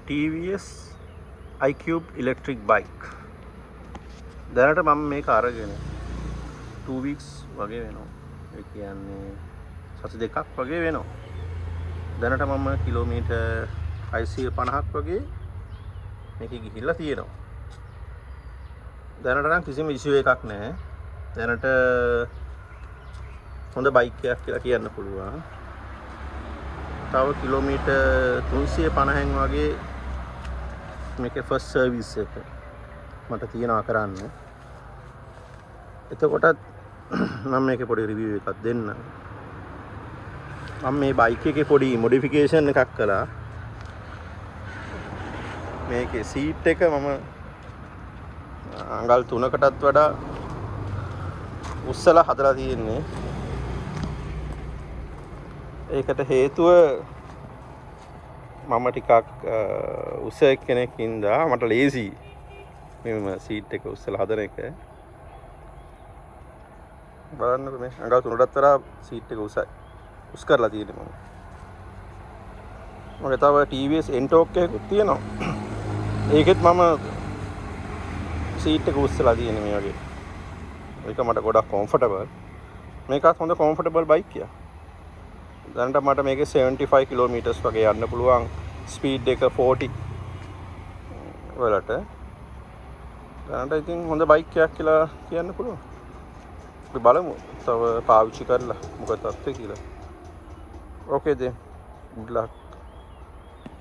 TVS iQube electric bike. දැනට මම මේක අරගෙන 2 weeks වගේ වෙනවා. ඒ කියන්නේ සති දෙකක් වගේ වෙනවා. දැනට මම කිලෝමීටර් 650ක් වගේ මේකේ ගිහිල්ලා තියෙනවා. දැනට නම් කිසිම ඉෂුව එකක් නැහැ. දැනට හොඳ බයික් එකක් කියලා කියන්න පුළුවන්. තව කිලෝමීටර් 350න් වගේ මේකේ ෆස්ට් සර්විස් එක මට තියනවා කරන්න. එතකොටත් මම මේකේ පොඩි රිවිව් එකක් දෙන්න. මම මේ බයික් එකේ පොඩි මොඩිෆිකේෂන් එකක් කළා. මේකේ සීට් එක මම අඟල් 3කටත් වඩා උස්සලා හදලා තියෙන්නේ. ඒකට හේතුව මම ටිකක් උස කෙනෙක් ඉඳලා මට ලේසි මෙම සීට් එක උස්සලා හදන එක. බලන්නකො මේ අඟල් 3කටත් වඩා සීට් එක උස් කරලා තියෙන්නේ මම. මගේ තව TVS Entorq එකකුත් තියෙනවා. ඒකෙත් මම සීට් එක උස්සලා තියෙන්නේ මේ වගේ. ඒක මට ගොඩක් කම්ෆර්ටබල්. මේකත් හොඳ කම්ෆර්ටබල් බයික් එකක්. දැනට මට මේකේ 75 කිලෝමීටර්ස් වගේ යන්න පුළුවන්. ස්පීඩ් එක 40 වලට. දැනට ඉතින් හොඳ බයික් එකක් කියලා කියන්න පුළුවන්. අපි බලමු තව පාවිච්චි කරලා මොකද තත්ත්වය කියලා. Okay then. Good luck.